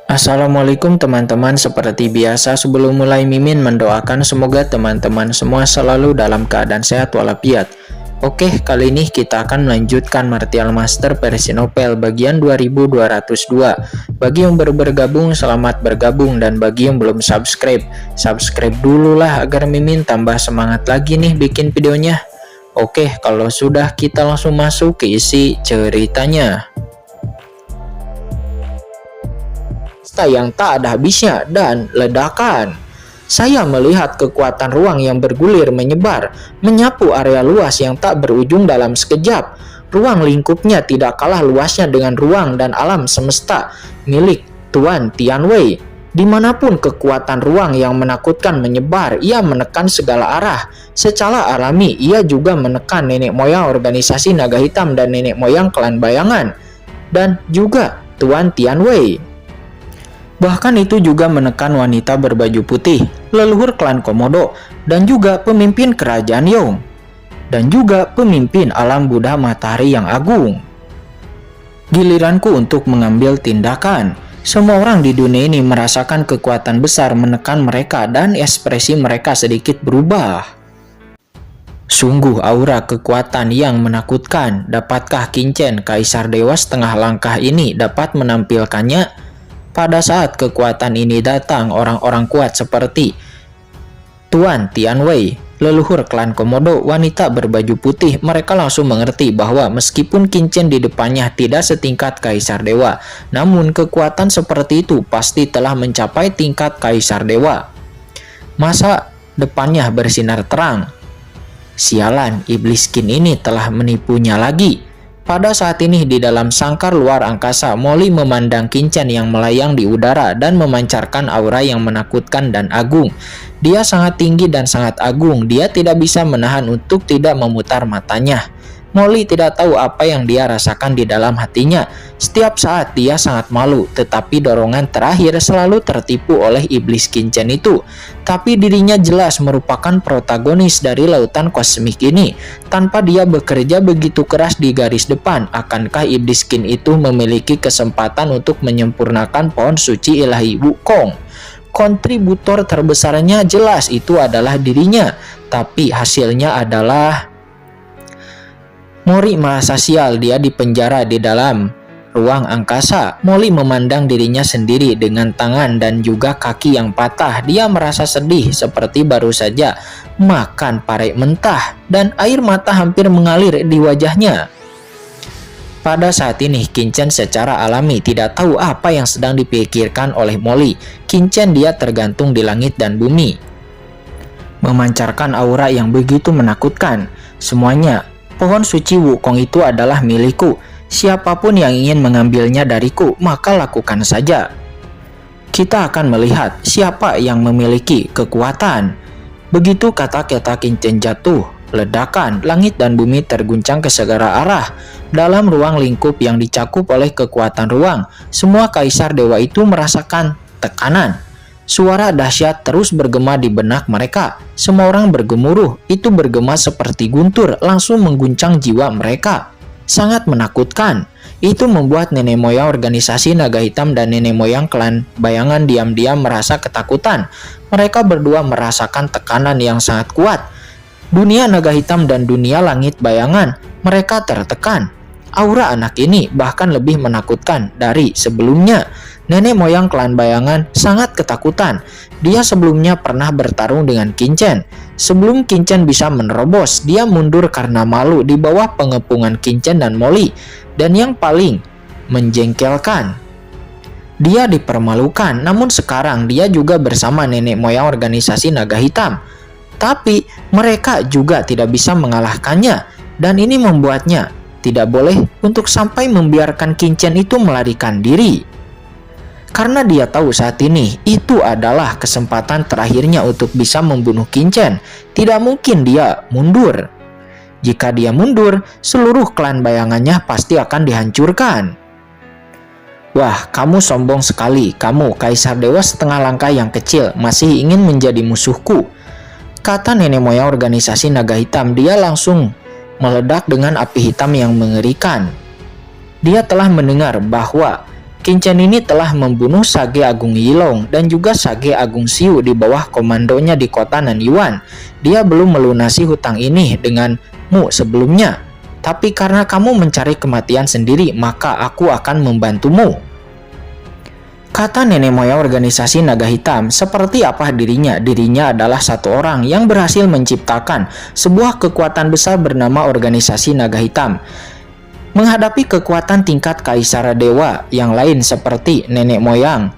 Assalamualaikum teman-teman, seperti biasa sebelum mulai Mimin mendoakan semoga teman-teman semua selalu dalam keadaan sehat walafiat. Oke, kali ini kita akan melanjutkan Martial Master versi novel bagian 2202. Bagi yang baru bergabung, selamat bergabung, dan bagi yang belum subscribe, subscribe dulu lah agar Mimin tambah semangat lagi nih bikin videonya. Oke, kalau sudah kita langsung masuk ke isi ceritanya. Yang tak ada habisnya dan ledakan. Saya melihat kekuatan ruang yang bergulir menyebar, menyapu area luas yang tak berujung dalam sekejap. Ruang lingkupnya tidak kalah luasnya dengan ruang dan alam semesta milik Tuan Tianwei. Dimanapun kekuatan ruang yang menakutkan menyebar, ia menekan segala arah. Secara alami, ia juga menekan nenek moyang organisasi naga hitam dan nenek moyang klan bayangan. Dan juga Tuan Tianwei. Bahkan itu juga menekan wanita berbaju putih, leluhur klan Komodo, dan juga pemimpin kerajaan Yong, dan juga pemimpin alam Buddha Matahari yang agung. Giliranku untuk mengambil tindakan. Semua orang di dunia ini merasakan kekuatan besar menekan mereka dan ekspresi mereka sedikit berubah. Sungguh aura kekuatan yang menakutkan. Dapatkah Qin-Chen, Kaisar Dewa setengah langkah ini dapat menampilkannya? Pada saat kekuatan ini datang, orang-orang kuat seperti Tuan Tianwei, leluhur klan Komodo, wanita berbaju putih, mereka langsung mengerti bahwa meskipun Qin-Chen di depannya tidak setingkat Kaisar Dewa, namun kekuatan seperti itu pasti telah mencapai tingkat Kaisar Dewa. Masa depannya bersinar terang. Sialan, iblis Qin ini telah menipunya lagi. Pada saat ini di dalam sangkar luar angkasa, Molly memandang Qin-Chen yang melayang di udara dan memancarkan aura yang menakutkan dan agung. Dia sangat tinggi dan sangat agung, dia tidak bisa menahan untuk tidak memutar matanya. Molly tidak tahu apa yang dia rasakan di dalam hatinya. Setiap saat dia sangat malu, tetapi dorongan terakhir selalu tertipu oleh iblis Qin-Chen itu. Tapi dirinya jelas merupakan protagonis dari lautan kosmik ini. Tanpa dia bekerja begitu keras di garis depan, akankah iblis Qin itu memiliki kesempatan untuk menyempurnakan pohon suci ilahi Wukong? Kontributor terbesarnya jelas itu adalah dirinya, tapi hasilnya adalah Mori merasa sial, dia dipenjara di dalam ruang angkasa. Molly memandang dirinya sendiri dengan tangan dan juga kaki yang patah. Dia merasa sedih seperti baru saja makan pare mentah dan air mata hampir mengalir di wajahnya. Pada saat ini Qin-Chen secara alami tidak tahu apa yang sedang dipikirkan oleh Molly. Qin-Chen dia tergantung di langit dan bumi, memancarkan aura yang begitu menakutkan. Semuanya, pohon suci Wukong itu adalah milikku. Siapapun yang ingin mengambilnya dariku, maka lakukan saja. Kita akan melihat siapa yang memiliki kekuatan. Begitu kata-kata Qin-Chen jatuh, ledakan, langit dan bumi terguncang ke segala arah. Dalam ruang lingkup yang dicakup oleh kekuatan ruang, semua kaisar dewa itu merasakan tekanan. Suara dahsyat terus bergema di benak mereka. Semua orang bergemuruh, itu bergema seperti guntur, langsung mengguncang jiwa mereka. Sangat menakutkan. Itu membuat nenek moyang organisasi naga hitam dan nenek moyang klan bayangan diam-diam merasa ketakutan. Mereka berdua merasakan tekanan yang sangat kuat. Dunia naga hitam dan dunia langit bayangan, mereka tertekan. Aura anak ini bahkan lebih menakutkan dari sebelumnya. Nenek moyang klan bayangan sangat ketakutan. Dia sebelumnya pernah bertarung dengan Qin-Chen. Sebelum Qin-Chen bisa menerobos, dia mundur karena malu di bawah pengepungan Qin-Chen dan Molly. Dan yang paling menjengkelkan, dia dipermalukan. Namun sekarang dia juga bersama nenek moyang organisasi naga hitam. Tapi mereka juga tidak bisa mengalahkannya. Dan ini membuatnya tidak boleh untuk sampai membiarkan Qin-Chen itu melarikan diri. Karena dia tahu saat ini itu adalah kesempatan terakhirnya untuk bisa membunuh Qin-Chen. Tidak mungkin dia mundur. Jika dia mundur, seluruh klan bayangannya pasti akan dihancurkan. Wah, kamu sombong sekali. Kamu kaisar dewa setengah langkah yang kecil, masih ingin menjadi musuhku, kata nenek moyang organisasi naga hitam. Dia langsung meledak dengan api hitam yang mengerikan. Dia telah mendengar bahwa Kincen ini telah membunuh Sage Agung Yilong dan juga Sage Agung Siu di bawah komandonya di kota Nanyuan. Dia belum melunasi hutang ini denganmu sebelumnya. Tapi karena kamu mencari kematian sendiri, maka aku akan membantumu. Kata nenek moyang organisasi Naga Hitam, seperti apa dirinya? Dirinya adalah satu orang yang berhasil menciptakan sebuah kekuatan besar bernama organisasi Naga Hitam. Menghadapi kekuatan tingkat Kaisar Dewa yang lain seperti nenek moyang,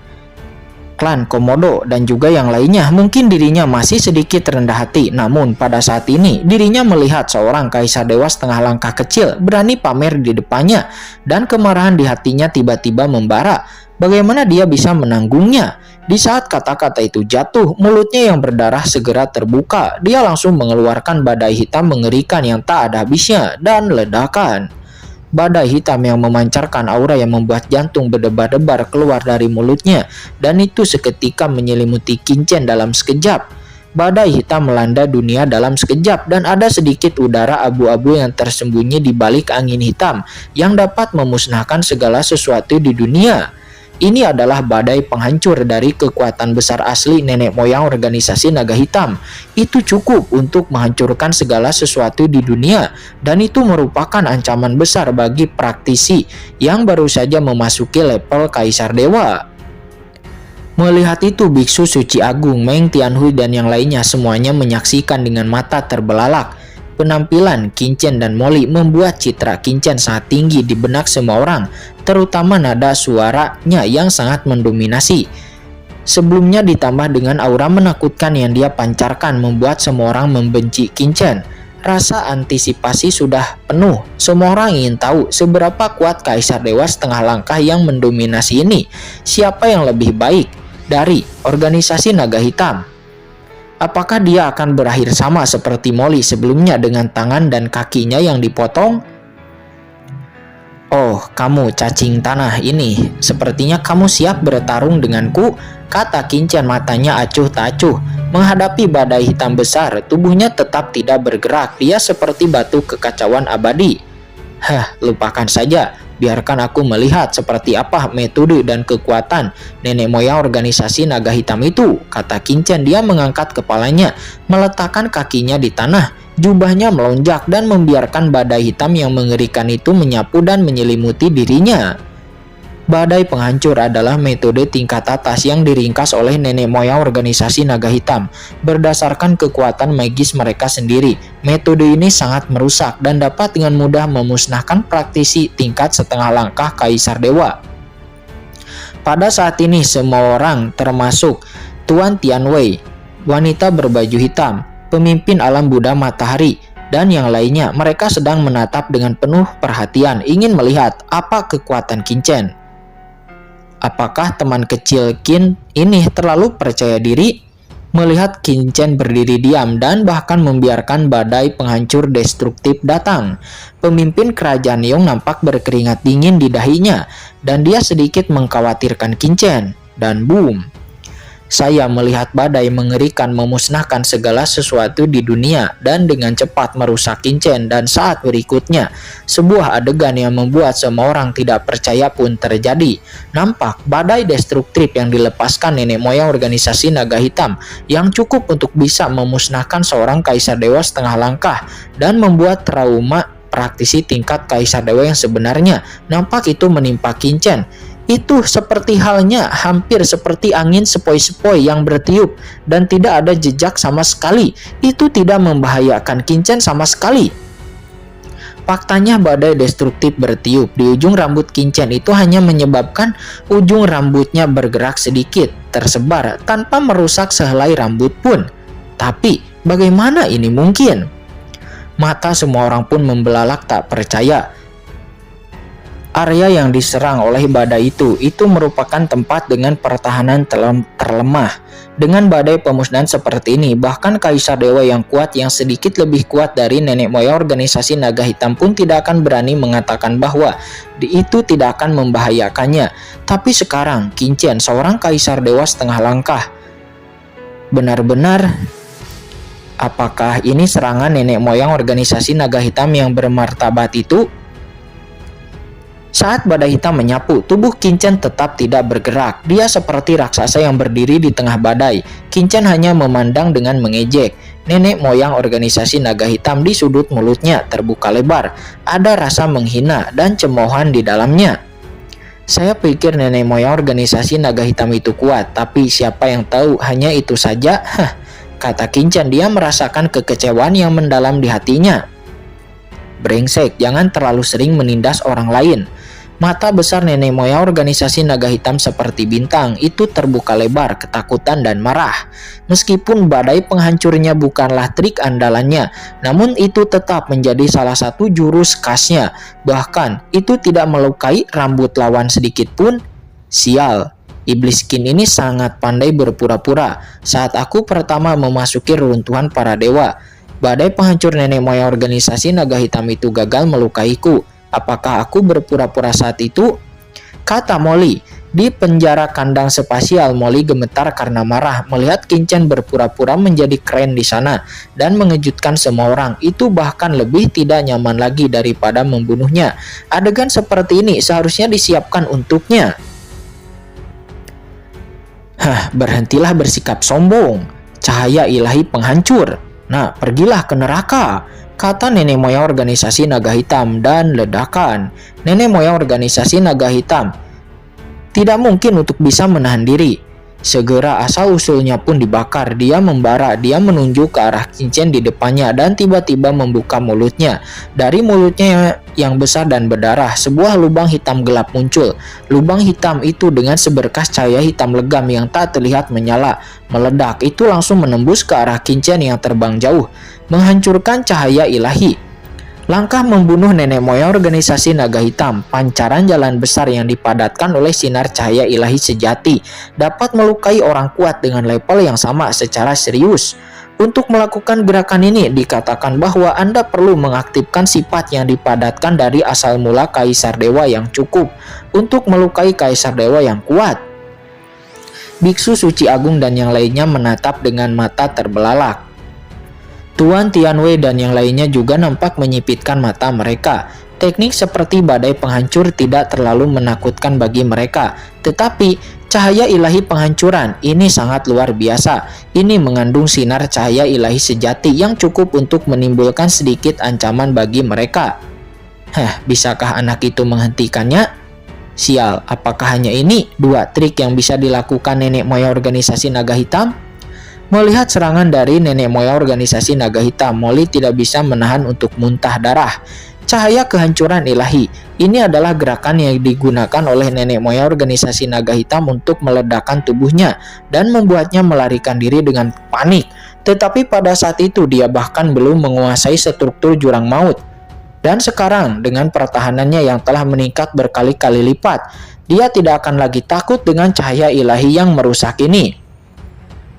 klan Komodo, dan juga yang lainnya, mungkin dirinya masih sedikit rendah hati. Namun pada saat ini dirinya melihat seorang Kaisar Dewa setengah langkah kecil berani pamer di depannya, dan kemarahan di hatinya tiba-tiba membara. Bagaimana dia bisa menanggungnya? Di saat kata-kata itu jatuh, mulutnya yang berdarah segera terbuka. Dia langsung mengeluarkan badai hitam mengerikan yang tak ada habisnya dan ledakan. Badai hitam yang memancarkan aura yang membuat jantung berdebar-debar keluar dari mulutnya, dan itu seketika menyelimuti Kincen dalam sekejap. Badai hitam melanda dunia dalam sekejap, dan ada sedikit udara abu-abu yang tersembunyi di balik angin hitam yang dapat memusnahkan segala sesuatu di dunia. Ini adalah badai penghancur dari kekuatan besar asli nenek moyang organisasi Naga Hitam. Itu cukup untuk menghancurkan segala sesuatu di dunia, dan itu merupakan ancaman besar bagi praktisi yang baru saja memasuki level Kaisar Dewa. Melihat itu, Biksu Suci Agung, Meng Tianhui, dan yang lainnya semuanya menyaksikan dengan mata terbelalak. Penampilan Kincen dan Molly membuat citra Kincen sangat tinggi di benak semua orang, terutama nada suaranya yang sangat mendominasi. Sebelumnya ditambah dengan aura menakutkan yang dia pancarkan membuat semua orang membenci Kincen. Rasa antisipasi sudah penuh. Semua orang ingin tahu seberapa kuat Kaisar Dewa setengah langkah yang mendominasi ini. Siapa yang lebih baik dari organisasi Naga Hitam? Apakah dia akan berakhir sama seperti Molly sebelumnya dengan tangan dan kakinya yang dipotong? Oh, kamu cacing tanah ini, sepertinya kamu siap bertarung denganku, kata Kincen, matanya acuh tak acuh. Menghadapi badai hitam besar, tubuhnya tetap tidak bergerak, dia seperti batu kekacauan abadi. Lupakan saja. Biarkan aku melihat seperti apa metode dan kekuatan nenek moyang organisasi Naga Hitam itu, kata Kincen. Dia mengangkat kepalanya, meletakkan kakinya di tanah, jubahnya melonjak dan membiarkan badai hitam yang mengerikan itu menyapu dan menyelimuti dirinya. Badai penghancur adalah metode tingkat atas yang diringkas oleh nenek moyang organisasi Naga Hitam. Berdasarkan kekuatan magis mereka sendiri, metode ini sangat merusak dan dapat dengan mudah memusnahkan praktisi tingkat setengah langkah Kaisar Dewa. Pada saat ini semua orang, termasuk Tuan Tianwei, wanita berbaju hitam, pemimpin alam Buddha Matahari, dan yang lainnya, mereka sedang menatap dengan penuh perhatian, ingin melihat apa kekuatan Kincen. Apakah teman kecil Qin ini terlalu percaya diri? Melihat Kincen berdiri diam dan bahkan membiarkan badai penghancur destruktif datang. Pemimpin kerajaan Yong nampak berkeringat dingin di dahinya, dan dia sedikit mengkhawatirkan Kincen. Dan boom! Saya melihat badai mengerikan memusnahkan segala sesuatu di dunia dan dengan cepat merusak Kincen, dan saat berikutnya sebuah adegan yang membuat semua orang tidak percaya pun terjadi. Nampak badai destruktif yang dilepaskan nenek moyang organisasi Naga Hitam yang cukup untuk bisa memusnahkan seorang Kaisar Dewa setengah langkah dan membuat trauma praktisi tingkat Kaisar Dewa yang sebenarnya. Nampak itu menimpa Kincen. Itu seperti halnya, hampir seperti angin sepoi-sepoi yang bertiup dan tidak ada jejak sama sekali. Itu tidak membahayakan Kincen sama sekali. Faktanya badai destruktif bertiup di ujung rambut Kincen itu hanya menyebabkan ujung rambutnya bergerak sedikit, tersebar tanpa merusak sehelai rambut pun. Tapi bagaimana ini mungkin? Mata semua orang pun membelalak tak percaya. Area yang diserang oleh badai itu merupakan tempat dengan pertahanan terlemah. Dengan badai pemusnahan seperti ini, bahkan Kaisar Dewa yang kuat, yang sedikit lebih kuat dari nenek moyang organisasi Naga Hitam pun tidak akan berani mengatakan bahwa itu tidak akan membahayakannya. Tapi sekarang, Kincen, seorang Kaisar Dewa setengah langkah. Benar-benar, apakah ini serangan nenek moyang organisasi Naga Hitam yang bermartabat itu? Saat badai hitam menyapu, tubuh Kincen tetap tidak bergerak. Dia seperti raksasa yang berdiri di tengah badai. Kincen hanya memandang dengan mengejek. Nenek moyang organisasi naga hitam di sudut mulutnya terbuka lebar. Ada rasa menghina dan cemoohan di dalamnya. Saya pikir nenek moyang organisasi naga hitam itu kuat, tapi siapa yang tahu hanya itu saja? Hah, kata Kincen. Dia merasakan kekecewaan yang mendalam di hatinya. Brengsek, jangan terlalu sering menindas orang lain. Mata besar nenek moyang organisasi naga hitam seperti bintang itu terbuka lebar, ketakutan dan marah. Meskipun badai penghancurnya bukanlah trik andalannya, namun itu tetap menjadi salah satu jurus khasnya. Bahkan itu tidak melukai rambut lawan sedikit pun. Sial, iblis Qin ini sangat pandai berpura-pura. Saat aku pertama memasuki reruntuhan para dewa, badai penghancur nenek moyang organisasi naga hitam itu gagal melukaiku. Apakah aku berpura-pura saat itu? Kata Molly. Di penjara kandang spasial, Molly gemetar karena marah melihat Kincen berpura-pura menjadi keren di sana dan mengejutkan semua orang. Itu bahkan lebih tidak nyaman lagi daripada membunuhnya. Adegan seperti ini seharusnya disiapkan untuknya. Berhentilah bersikap sombong. Cahaya ilahi penghancur. Nah, pergilah ke neraka, kata nenek moyang organisasi naga hitam, dan ledakan. Nenek moyang organisasi naga hitam tidak mungkin untuk bisa menahan diri. Segera asal-usulnya pun dibakar. Dia membara, dia menunjuk ke arah Kincen di depannya dan tiba-tiba membuka mulutnya. Dari mulutnya yang besar dan berdarah, sebuah lubang hitam gelap muncul. Lubang hitam itu dengan seberkas cahaya hitam legam yang tak terlihat menyala, meledak. Itu langsung menembus ke arah Kincen yang terbang jauh, menghancurkan cahaya ilahi. Langkah membunuh nenek moyang organisasi naga hitam, pancaran jalan besar yang dipadatkan oleh sinar cahaya ilahi sejati, dapat melukai orang kuat dengan level yang sama secara serius. Untuk melakukan gerakan ini, dikatakan bahwa Anda perlu mengaktifkan sifat yang dipadatkan dari asal mula Kaisar Dewa yang cukup untuk melukai Kaisar Dewa yang kuat. Biksu Suci Agung dan yang lainnya menatap dengan mata terbelalak. Tuan Tianwei dan yang lainnya juga nampak menyipitkan mata mereka. Teknik seperti badai penghancur tidak terlalu menakutkan bagi mereka, tetapi cahaya ilahi penghancuran ini sangat luar biasa. Ini mengandung sinar cahaya ilahi sejati yang cukup untuk menimbulkan sedikit ancaman bagi mereka. Bisakah anak itu menghentikannya? Sial, apakah hanya ini dua trik yang bisa dilakukan nenek moyang organisasi naga hitam? Melihat serangan dari nenek moyang organisasi naga hitam, Molly tidak bisa menahan untuk muntah darah. Cahaya kehancuran ilahi. Ini adalah gerakan yang digunakan oleh nenek moyang organisasi naga hitam untuk meledakkan tubuhnya dan membuatnya melarikan diri dengan panik. Tetapi pada saat itu dia bahkan belum menguasai struktur jurang maut. Dan sekarang dengan pertahanannya yang telah meningkat berkali-kali lipat, dia tidak akan lagi takut dengan cahaya ilahi yang merusak ini.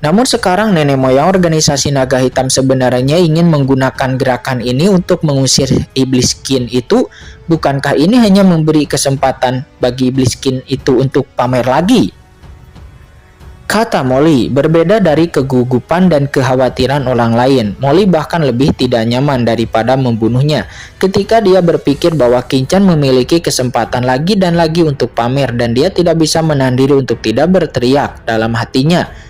Namun sekarang nenek moyang organisasi naga hitam sebenarnya ingin menggunakan gerakan ini untuk mengusir iblis Qin itu. Bukankah ini hanya memberi kesempatan bagi iblis Qin itu untuk pamer lagi? Kata Molly. Berbeda dari kegugupan dan kekhawatiran orang lain, Molly bahkan lebih tidak nyaman daripada membunuhnya ketika dia berpikir bahwa Kincen memiliki kesempatan lagi dan lagi untuk pamer dan dia tidak bisa menahan diri untuk tidak berteriak dalam hatinya.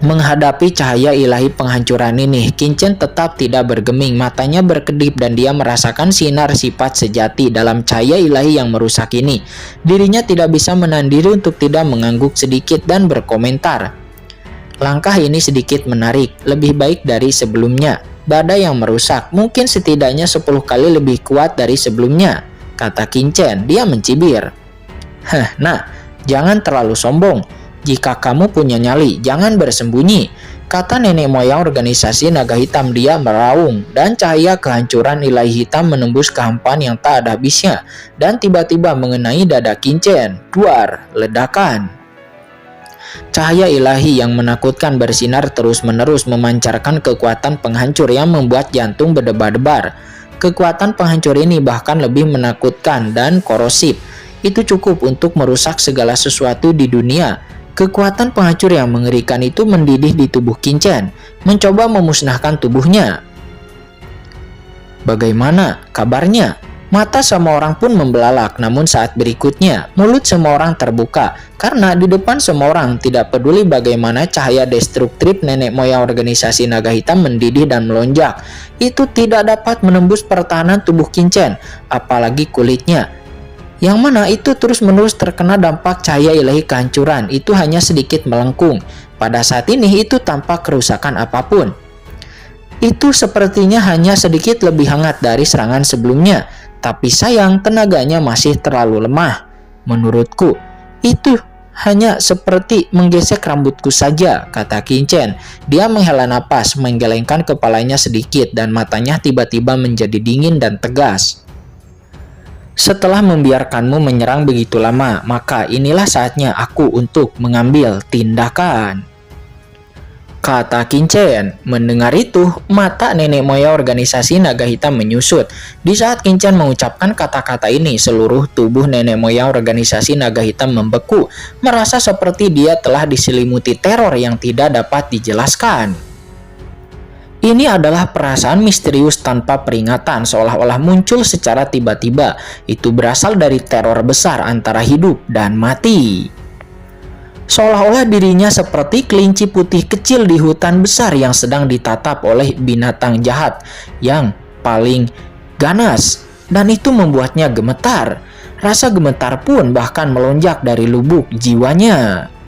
Menghadapi cahaya ilahi penghancuran ini, Kincen tetap tidak bergeming, matanya berkedip dan dia merasakan sinar sifat sejati dalam cahaya ilahi yang merusak ini. Dirinya tidak bisa menahan diri untuk tidak mengangguk sedikit dan berkomentar. Langkah ini sedikit menarik, lebih baik dari sebelumnya. Badai yang merusak mungkin setidaknya 10 kali lebih kuat dari sebelumnya, kata Kincen. Dia mencibir. Nah, jangan terlalu sombong. Jika kamu punya nyali, jangan bersembunyi, kata nenek moyang organisasi naga hitam. Dia meraung dan cahaya kehancuran ilahi hitam menembus kehampaan yang tak ada habisnya dan tiba-tiba mengenai dada Kincen. Duar, ledakan. Cahaya ilahi yang menakutkan bersinar terus-menerus memancarkan kekuatan penghancur yang membuat jantung berdebar-debar. Kekuatan penghancur ini bahkan lebih menakutkan dan korosif. Itu cukup untuk merusak segala sesuatu di dunia. Kekuatan penghancur yang mengerikan itu mendidih di tubuh Kincen, mencoba memusnahkan tubuhnya. Bagaimana kabarnya? Mata semua orang pun membelalak, namun saat berikutnya, mulut semua orang terbuka. Karena di depan semua orang, tidak peduli bagaimana cahaya destruktif nenek moyang organisasi naga hitam mendidih dan melonjak. Itu tidak dapat menembus pertahanan tubuh Qinchen, apalagi kulitnya. Yang mana itu terus-menerus terkena dampak cahaya ilahi kehancuran, itu hanya sedikit melengkung. Pada saat ini itu tanpa kerusakan apapun. Itu sepertinya hanya sedikit lebih hangat dari serangan sebelumnya. Tapi sayang tenaganya masih terlalu lemah. Menurutku, itu hanya seperti menggesek rambutku saja, kata Qinchen. Dia menghela napas, menggelengkan kepalanya sedikit dan matanya tiba-tiba menjadi dingin dan tegas. Setelah membiarkanmu menyerang begitu lama, maka inilah saatnya aku untuk mengambil tindakan, kata Qinchen. Mendengar itu, mata nenek moyang organisasi naga hitam menyusut. Di saat Qinchen mengucapkan kata-kata ini, seluruh tubuh nenek moyang organisasi naga hitam membeku, merasa seperti dia telah diselimuti teror yang tidak dapat dijelaskan. Ini adalah perasaan misterius tanpa peringatan, seolah-olah muncul secara tiba-tiba. Itu berasal dari teror besar antara hidup dan mati. Seolah-olah dirinya seperti kelinci putih kecil di hutan besar yang sedang ditatap oleh binatang jahat yang paling ganas. Dan itu membuatnya gemetar. Rasa gemetar pun bahkan melonjak dari lubuk jiwanya.